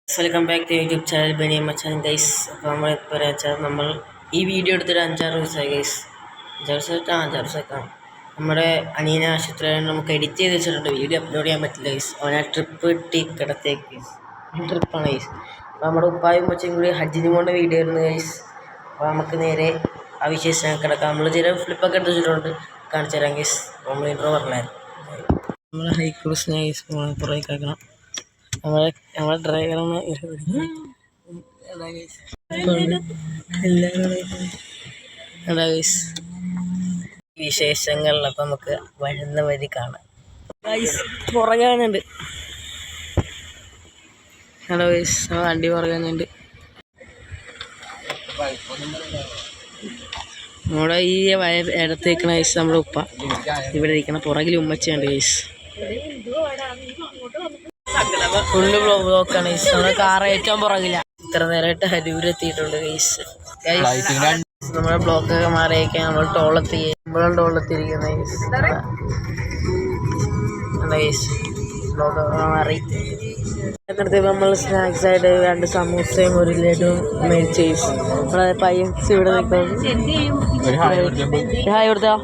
Welcome back to YouTube channel Beni മച്ചാൻ guys. അപ്പോൾ നമ്മളിപ്പോൾ വെച്ചാൽ നമ്മൾ ഈ വീഡിയോ എടുത്തിട്ട് 5-6 ദിവസമായി ഗൈസ്. 5 ദിവസമായിട്ടാണ് നമ്മുടെ അനിയനെ ആശുപത്രിയിൽ നമുക്ക് എഡിറ്റ് ചെയ്ത് വെച്ചിട്ടുണ്ട്. വീഡിയോ അപ്ലോഡ് ചെയ്യാൻ പറ്റില്ല ഗൈസ്. അവനെ ട്രിപ്പ് കിട്ടി കിടത്തേക്ക് ഗൈസ്. ട്രിപ്പാണ് ഗൈസ്. അപ്പോൾ നമ്മുടെ ഉപ്പായും കൊച്ചും കൂടി ഹജ്ജിന് പോകേണ്ട വീഡിയോ ആയിരുന്നു ഗൈസ്. അപ്പോൾ നമുക്ക് നേരെ ആ വിശേഷം കിടക്കാം. നമ്മൾ ചില ഫ്ലിപ്പൊക്കെ എടുത്ത് വെച്ചിട്ടുണ്ട്, കാണിച്ചു തരാം ഗൈസ്. നമ്മൾ ഇൻട്രോ പറഞ്ഞായിരുന്നു. നമ്മൾ ഹൈക്രൂസിനെ ഗൈസ് പുറകെ കേൾക്കണം. നമ്മളെ ഡ്രൈവറാണ് വിശേഷങ്ങളിൽ. അപ്പം നമുക്ക് വരുന്ന വഴി കാണാം. പുറകാനുണ്ട്. ഹലോ ഗൈസ്, വണ്ടി പുറകാനുണ്ട്. നമ്മുടെ ഈ ഇടത്തേക്കണ ഗൈസ് നമ്മുടെ ഉപ്പ. ഇവിടെ ഇരിക്കണ പുറകിൽ ഉമ്മച്ചുണ്ട് ഗൈസ്. ഫുള്ള് ബ്ലോക്കാണ് ഗൈസ്. നമ്മുടെ കാർ ഏറ്റവും പുറകില്ല. ഇത്ര നേരമായിട്ട് ഹരൂരെത്തിയിട്ടുണ്ട് ഗൈസ്. നമ്മുടെ ബ്ലോക്കൊക്കെ മാറിയേക്കാൻ നമ്മൾ ടോളെത്തിയിരിക്കുന്ന ഗൈസ്. ബ്ലോക്കൊക്കെ മാറി എന്നിട്ട് നമ്മൾ സ്നാക്സ് ആയിട്ട് 2 സമൂസയും 1 ലഡുവും മേടിച്ച് ഗൈസ്. നമ്മളെ പയ്യൻസ് ഇവിടെ നിൽക്കുന്നത്. ഹായ് കൊടുത്തോ.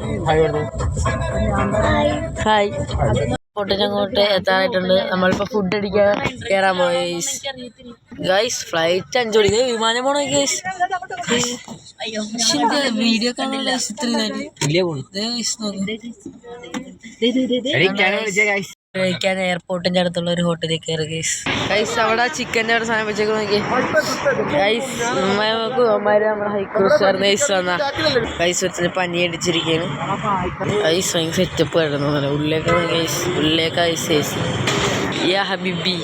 ഹായ്. അങ്ങോട്ട് എത്താനായിട്ടുണ്ട്. നമ്മളിപ്പോൾ ഫുഡ് അടിക്കാൻ കയറാൻ പോയി ഗൈസ്. ഫ്ലൈറ്റ് 5 മണിക്ക് വിമാനം പോണോ ഗൈസ്. വീഡിയോ കാണാൻ കഴിക്കാൻ എയർപോർട്ടിന്റെ അടുത്തുള്ള ഒരു ഹോട്ടലിൽ കയറി ഗൈസ്. ഗൈസ് അവിടെ ചിക്കൻ്റെ അവിടെ സാധനം വെച്ചേക്ക് നോക്കി ഗൈസ്. നമ്മുടെ ഹൈക്രൂസ് ഗൈസ് വന്നാ ഗൈസ് വെച്ചിട്ട് പനി അടിച്ചിരിക്കുകയാണ് ഗൈസ്. ഭയങ്കര സെറ്റപ്പ് ആയിരുന്നു. ഉള്ളിലേക്ക് ഗൈസ് ഗൈസ് യാ ഹബീബി.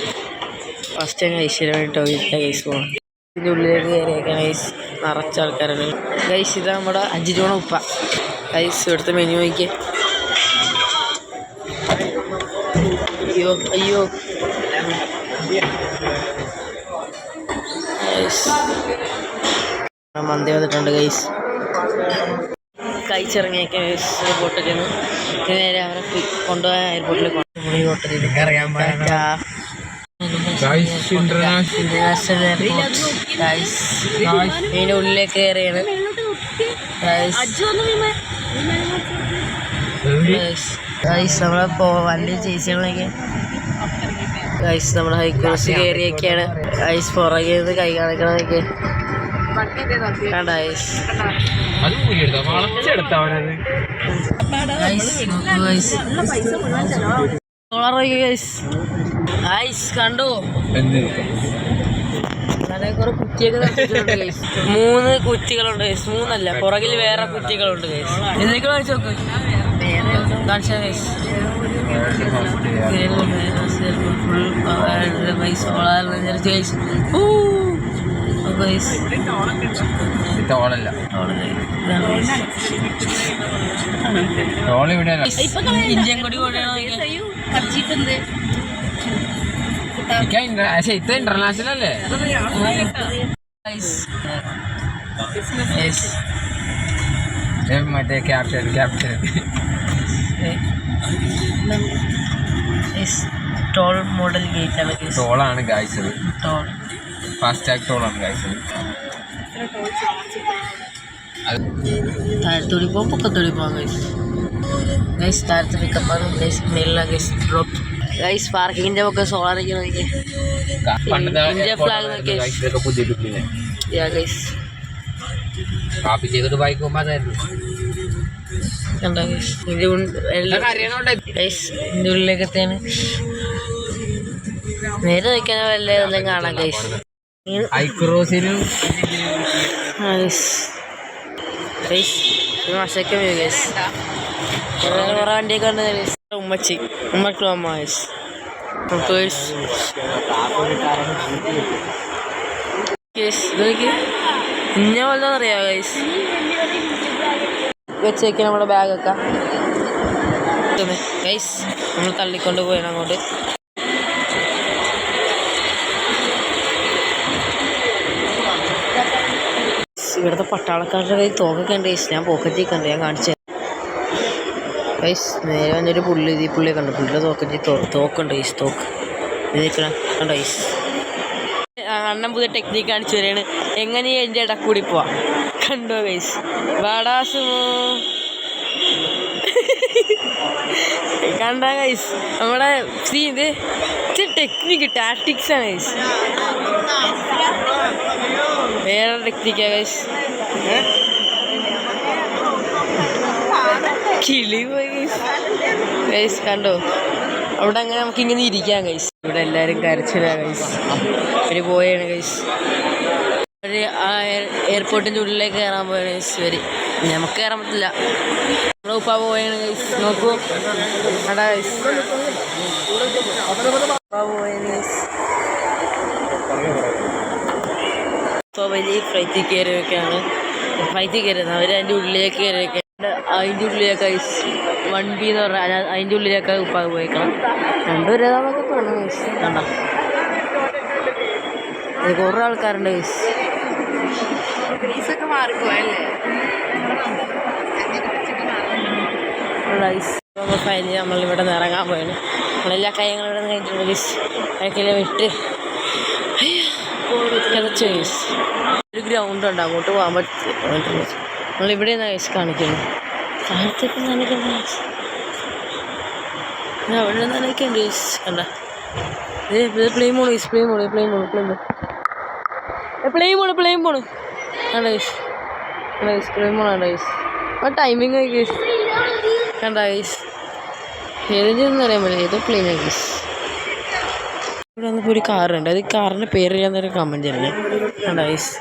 ഫസ്റ്റ് ടൈം ഐശ്വര്യമായിട്ട് വീട്ടിലെ ഗൈസ് പോകണം. ഇതിൻ്റെ ഉള്ളിലേക്ക് കയറിയേക്കാൻ ഗൈസ് നിറച്ച ആൾക്കാരാണ് ഗൈസ്. ഇത് നമ്മുടെ 5 രൂപ ഉപ്പ ഗൈസ്. ഇവിടുത്തെ മെനു നോക്കിയേ. അയ്യോ മന്തി വന്നിട്ടുണ്ട് ഗൈസ്. കഴിച്ചിറങ്ങിയൊക്കെ എയർപോർട്ടിൽ നിന്ന് നേരെ അവരെ കൊണ്ടുപോയ എയർപോർട്ടിൽ കൊണ്ടുപോയി ഹോട്ടലിൽ ഇന്റർനാഷണൽ എയർപോർട്ട് ഗൈസ്. ഇതിൻ്റെ ഉള്ളിലേക്ക് കയറിയാണ് ഗൈസ്. നമ്മളെ വണ്ടി ചേസ് ചെയ്യണമെങ്കിൽ ഗൈസ് നമ്മുടെ ഹൈക്രൂസ് കയറിയൊക്കെയാണ് ഗൈസ്. പുറകെ നിന്ന് കൈ കാണിക്കണമെങ്കിൽ കണ്ട ഗൈസ്. കണ്ടോ കുറെ കുറ്റിയൊക്കെ നിർത്തിയിട്ടുണ്ട് ഗൈസ്. 3 കുറ്റികളുണ്ട് ഗൈസ്. 3 അല്ല, പുറകിൽ വേറെ കുറ്റികളുണ്ട് ഗൈസ്. എന്തൊക്കെ കാണിച്ചു നോക്ക്. കാണിച്ചാ ഗൈസ്. ഇന്ത്യൻ കൊടി ഇന്റർനാഷണൽ അല്ലേ മറ്റേ ക്യാപ്റ്റൻ ടോൾ മോഡൽ ഗേറ്റ് ആണ്. ടോളാണ് ഗൈസ്. ടോൾ ഫാസ്റ്റാഗ് ടോളാണ് ഗൈസ്. താഴത്തോടി പോകാം, പൊക്കത്തോടി പോകാം ഗൈസ്. ഗൈസ് താഴത്ത് പിക്കപ്പാണ് ഗൈസ്. മേളിലാണ് ഗൈസ് ഡ്രോപ്പ് ഗൈസ്. പാർക്കിങ്ങിന്റെ ഒക്കെ സോളാർ ഇന്ത്യ ഫ്ലാഗ് നോക്കിയ ഗൈസ്. കണ്ട ഗൈസ്. ഇതിൻ്റെ ഉള്ളിലേക്ക് എത്തിയാണ്. നേരെ നോക്കാൻ വല്ലതും കാണാം ഗൈസ്. മഷക്കം ഗൈസ്. കുറേ വണ്ടിയൊക്കെ ഉണ്ട് ഗൈസ്. ഉമ്മക്ക് അമ്മ ഗൈസ്. ഇന്ന പോലെ അറിയാം ഗൈസ്. വെച്ചേക്ക് നമ്മുടെ ബാഗൊക്കെ ഗൈസ്. നമ്മൾ തള്ളിക്കൊണ്ട് പോയാണ് അങ്ങോട്ട്. ഇവിടുത്തെ പട്ടാളക്കാരുടെ കയ്യിൽ തോക്കൊക്കെ ഉണ്ട് ഗൈസ്. ഞാൻ പോക്കറ്റിൽ കണ്ട്, ഞാൻ കാണിച്ചു ഗൈസ്. നേരെ വന്നൊരു പുള്ളി, ഈ പുള്ളിയെ കണ്ടു. പുള്ളിയുടെ തോക്കറ്റി തോക്കുണ്ട് ഗൈസ്. തോക്ക് ഇത് നിൽക്കണം കണ്ടോ ഗൈസ്. അണ്ണൻ പുതിയ ടെക്നിക്ക് കാണിച്ചു തരാണ് എങ്ങനെ എൻ്റെ ഇട കൂടി പോവാം. കണ്ടോ ഗൈസ്, വാടാസുമോ കണ്ട ഗൈസ് നമ്മുടെ ഇത് ടെക്നിക്ക് ടാക്ടിക്സ് ആണ് ഗൈസ്. വേറെ ടെക്നിക്കാ ഗൈസ്. കിളി പോയി ഗൈസ്. കണ്ടോ അവിടെ അങ്ങനെ നമുക്ക് ഇങ്ങനെ ഇരിക്കാം ഗൈസ്. ഇവിടെ എല്ലാവരും കരച്ചിലാ ഗൈസ്. അവര് പോയാണ് ഗൈസ്. അവര് ആ എയർപോർട്ടിൻ്റെ ഉള്ളിലേക്ക് കയറാൻ പോയാണ് ഗൈസ്. ഇവര് നമുക്ക് കയറാൻ പറ്റില്ല. നമ്മുടെ ഉപ്പ പോയാണ് ഗൈസ്. നോക്കൂ അടാ ഗൈസ്, ഉപ്പ പോയാണ് ഗൈസ്. ഇപ്പോൾ വലിയ ഫ്ലൈറ്റിൽ കയറിയൊക്കെയാണ്. ഫ്ലൈറ്റിൽ കയറുന്നത് അവർ അതിൻ്റെ ഉള്ളിലേക്ക് കയറിയൊക്കെ. അതിൻ്റെ ഉള്ളിലേക്ക് ഗൈസ് 1B എന്ന് പറഞ്ഞാൽ അതിൻ്റെ ഉള്ളിലേക്ക് ഉപ്പ പോയേക്കണം. രണ്ടുപേരേതാന്നൊക്കെ തോന്നുന്നു ഗൈസ്. കണ്ട കുറേ ആൾക്കാരുണ്ട് ഗൈസ്. ഫൈനലി നമ്മളിവിടെ നിന്ന് ഇറങ്ങാൻ പോയാണ്. നമ്മളെല്ലാ കാര്യങ്ങളും ഇവിടെ നിന്ന് കഴിഞ്ഞിട്ടുണ്ട് ഗൈസ്. ബാക്കിലെ വിട്ട് കിതച്ചു ഗൈസ്. ഒരു ഗ്രൗണ്ട് ഉണ്ട്, അങ്ങോട്ട് പോകാൻ പറ്റില്ല. നമ്മളിവിടെ നിന്നാണ് ഗൈസ് കാണിക്കുന്നു. കാലത്തൊക്കെ നനയ്ക്കണ്ട ഗൈസ്, അവിടെ നനയ്ക്കണ്ട ഗൈസ്. കണ്ട പ്ലെയിൻ പോണു ഗൈസ്, പ്ലെയിൻ പോണു കണ്ട ഗൈസ്. പ്ലെയിൻ പോണണ്ട ഗൈസ്. ആ ടൈമിങ് ഗൈസ് കണ്ട ഗൈസ്. ഏതെങ്കിലും അറിയാൻ പറ്റില്ല, ഏതോ പ്ലെയിൻ ഗൈസ്. ഇവിടെ വന്നപ്പോൾ ഒരു കാറുണ്ട്. അത് കാറിൻ്റെ പേര് ചെയ്യാന്നൊരു കമൻറ്റ് ചെയ്യണേ. കണ്ട ഗൈസ്,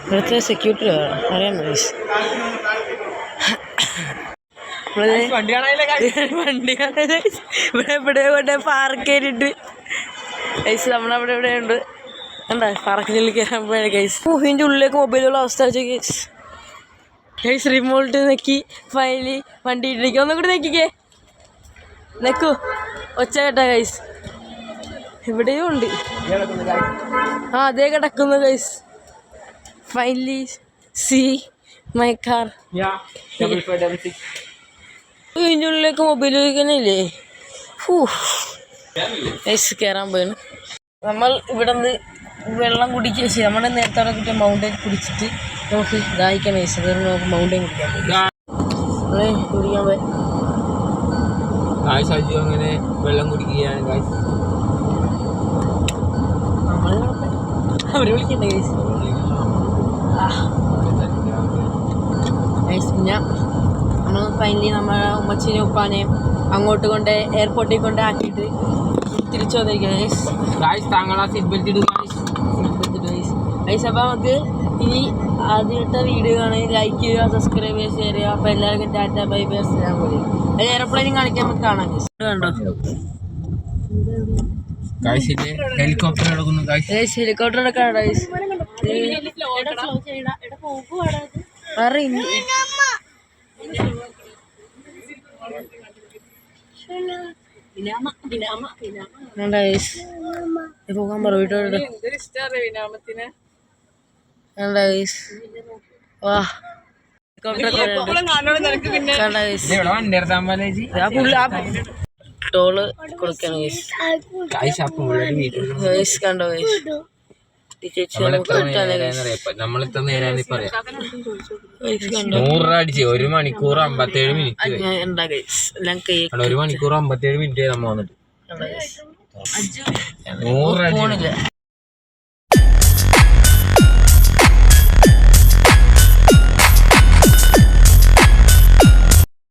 ഇവിടുത്തെ സെക്യൂരിറ്റി അറിയാൻ ഗൈസ്. വണ്ടി ഇവിടെ പാർക്ക് ചെയ്തിട്ട് ഗൈസ് നമ്മളവിടെ ഇവിടെ ഉണ്ട്. എന്താ പാർക്കിനുള്ളിൽ കയറാൻ പോയ ഗൈസ്. ഇതിൻ്റെ ഉള്ളിലേക്ക് മൊബൈലുള്ള അവസ്ഥ വെച്ചാൽ ഗൈസ്. ഗൈസ് റിമോട്ട് നെക്കി ഫൈനലി വണ്ടി ഇട്ടിരിക്കുക. ഒന്നും കൂടി നെക്കിക്കേ, നെക്കൂ ഒച്ച കേട്ടാ ഗൈസ്. ഇവിടെയും ഉണ്ട്. ആ അതേ കിടക്കുന്നു guys. Finally C my car. ഇതിൻ്റെ ഉള്ളിലേക്ക് മൊബൈൽ വയ്ക്കാനില്ലേ. ഗൈസ് കയറാൻ പോയാണ് നമ്മൾ. ഇവിടെ നിന്ന് വെള്ളം കുടിക്കുക ശരി. നമ്മുടെ നേരത്തെ അവിടെ കിട്ടിയ മൗണ്ടൻ കുടിച്ചിട്ട് നമുക്ക് ദാഹിക്കാൻ ഗൈസ്. അതുകൊണ്ട് നമുക്ക് മൗണ്ടൻ കുടിക്കാൻ പോയി. അങ്ങനെ വെള്ളം കുടിക്കുകയാണ് ഗൈസ്. അവരെ വിളിക്കണ്ടേ ഗൈസ്. പിന്നെ നമ്മൾ ഫൈനലി നമ്മളെ ഉമ്മച്ചിനെ ഉപ്പാനെയും അങ്ങോട്ട് കൊണ്ട് എയർപോർട്ടിൽ കൊണ്ട് ആക്കിയിട്ട് തിരിച്ചു വന്നിരിക്കുന്നത് ഗൈസ്. അപ്പം നമുക്ക് ഇനി ആദ്യത്തെ വീഡിയോ കാണാൻ ലൈക്ക് ചെയ്യുക, സബ്സ്ക്രൈബ് ചെയ്യുക, ഷെയർ ചെയ്യുക. അപ്പോൾ എല്ലാവർക്കും ടാറ്റ ബൈ ബൈ അസ്സലാമു അലൈക്കും. അത് എയർപ്ലെയിനും കാണിക്കാൻ നമുക്ക് കാണാം ഗൈസ്. കണ്ടോ ഹെലികോപ്റ്റർ എടുക്കുന്നു ഗൈസ്. Helicopter എടുക്കാണ് guys. പോകാൻ പറ വീട്ടോട്. വാ ടോള് കൊടുക്കണം ഗൈസ്. കണ്ടോ ഗൈസ്. നമ്മളിത്ര നേരം പറയാം 100 അടിച്ച് 1 മണിക്കൂർ 57 മിനിറ്റ്. 1 മണിക്കൂർ 57 മിനിറ്റ് നമ്മ വന്നിട്ട് 100 അടി.